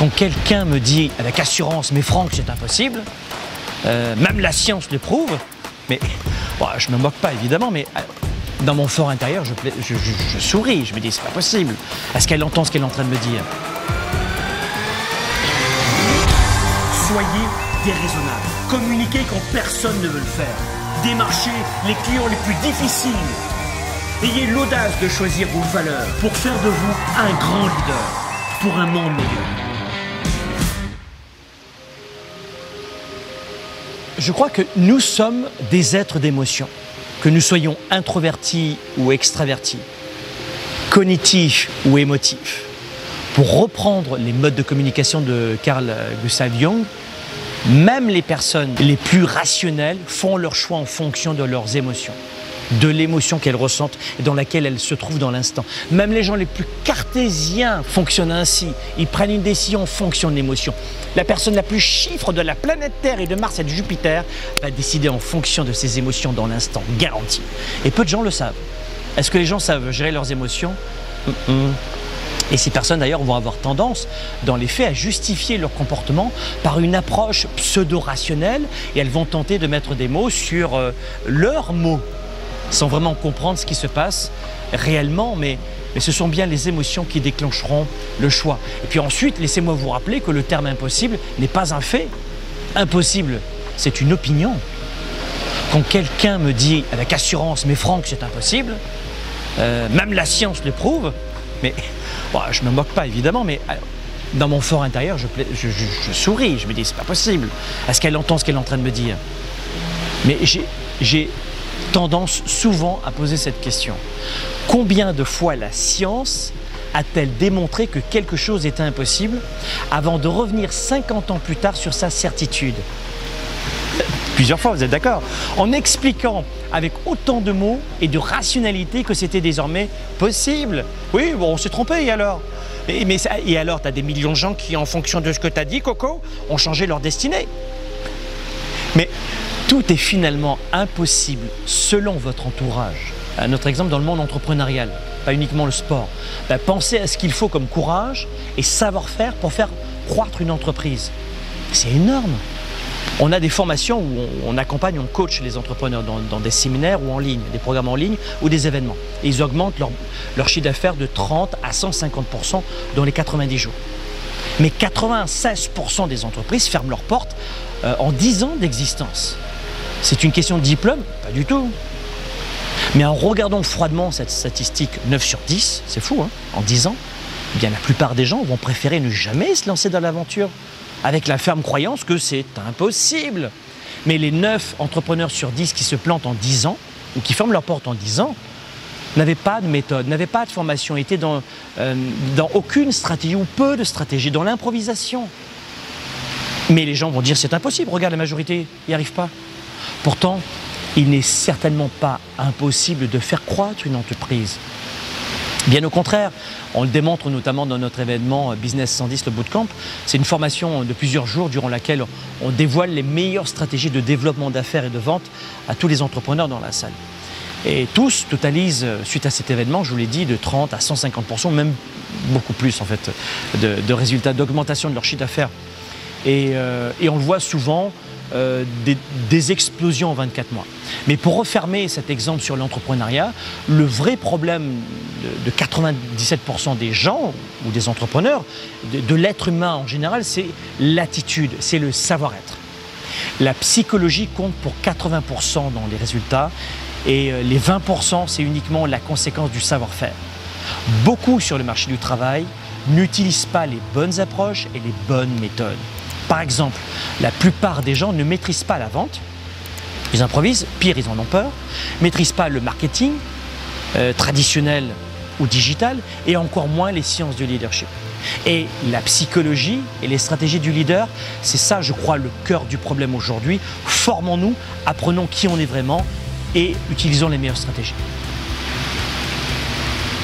Quand quelqu'un me dit avec assurance, mais Franck, c'est impossible, même la science le prouve, mais bon, je ne me moque pas évidemment, mais dans mon fort intérieur, je souris, je me dis c'est pas possible. Est-ce qu'elle entend ce qu'elle est en train de me dire? Soyez déraisonnable. Communiquez quand personne ne veut le faire. Démarchez les clients les plus difficiles. Ayez l'audace de choisir vos valeurs pour faire de vous un grand leader pour un monde meilleur. Je crois que nous sommes des êtres d'émotion, que nous soyons introvertis ou extravertis, cognitifs ou émotifs. Pour reprendre les modes de communication de Carl Gustav Jung, même les personnes les plus rationnelles font leur choix en fonction de leurs émotions, de l'émotion qu'elles ressentent et dans laquelle elles se trouvent dans l'instant. Même les gens les plus cartésiens fonctionnent ainsi. Ils prennent une décision en fonction de l'émotion. La personne la plus chiffre de la planète Terre et de Mars et de Jupiter va décider en fonction de ses émotions dans l'instant, garanti. Et peu de gens le savent. Est-ce que les gens savent gérer leurs émotions? Et ces personnes d'ailleurs vont avoir tendance, dans les faits, à justifier leur comportement par une approche pseudo-rationnelle et elles vont tenter de mettre des mots sur leurs mots, sans vraiment comprendre ce qui se passe réellement, mais ce sont bien les émotions qui déclencheront le choix. Et puis ensuite, laissez-moi vous rappeler que le terme impossible n'est pas un fait. Impossible, c'est une opinion. Quand quelqu'un me dit avec assurance, mais Franck, c'est impossible, même la science le prouve, mais bon, je ne me moque pas évidemment, mais dans mon fort intérieur, je souris, je me dis c'est pas possible. Est-ce qu'elle entend ce qu'elle est en train de me dire? Mais j'ai tendance souvent à poser cette question. Combien de fois la science a-t-elle démontré que quelque chose était impossible avant de revenir 50 ans plus tard sur sa certitude? Plusieurs fois, vous êtes d'accord? En expliquant avec autant de mots et de rationalité que c'était désormais possible. Oui, bon, on s'est trompé et alors? Et alors, tu as des millions de gens qui, en fonction de ce que tu as dit, Coco, ont changé leur destinée. Mais tout est finalement impossible selon votre entourage. Notre exemple dans le monde entrepreneurial, pas uniquement le sport. Pensez à ce qu'il faut comme courage et savoir-faire pour faire croître une entreprise. C'est énorme. On a des formations où on accompagne, on coach les entrepreneurs dans des séminaires ou en ligne, des programmes en ligne ou des événements. Et ils augmentent leur chiffre d'affaires de 30 à 150% dans les 90 jours. Mais 96% des entreprises ferment leurs portes en 10 ans d'existence. C'est une question de diplôme? Pas du tout. Mais en regardant froidement cette statistique 9 sur 10, c'est fou, hein, en 10 ans, eh bien la plupart des gens vont préférer ne jamais se lancer dans l'aventure, avec la ferme croyance que c'est impossible. Mais les 9 entrepreneurs sur 10 qui se plantent en 10 ans, ou qui ferment leurs portes en 10 ans, n'avaient pas de méthode, n'avaient pas de formation, étaient dans aucune stratégie, ou peu de stratégie, dans l'improvisation. Mais les gens vont dire c'est impossible, regarde la majorité n'y arrive pas. Pourtant, il n'est certainement pas impossible de faire croître une entreprise. Bien au contraire, on le démontre notamment dans notre événement Business 110, le bootcamp. C'est une formation de plusieurs jours durant laquelle on dévoile les meilleures stratégies de développement d'affaires et de vente à tous les entrepreneurs dans la salle. Et tous totalisent, suite à cet événement, je vous l'ai dit, de 30 à 150%, même beaucoup plus en fait, de résultats, d'augmentation de leur chiffre d'affaires. Et on le voit souvent, des explosions en 24 mois. Mais pour refermer cet exemple sur l'entrepreneuriat, le vrai problème de 97% des gens ou des entrepreneurs, de l'être humain en général, c'est l'attitude, c'est le savoir-être. La psychologie compte pour 80% dans les résultats et les 20%, c'est uniquement la conséquence du savoir-faire. Beaucoup sur le marché du travail n'utilisent pas les bonnes approches et les bonnes méthodes. Par exemple, la plupart des gens ne maîtrisent pas la vente, ils improvisent, pire, ils en ont peur, ne maîtrisent pas le marketing traditionnel ou digital et encore moins les sciences du leadership. Et la psychologie et les stratégies du leader, c'est ça, je crois, le cœur du problème aujourd'hui. Formons-nous, apprenons qui on est vraiment et utilisons les meilleures stratégies.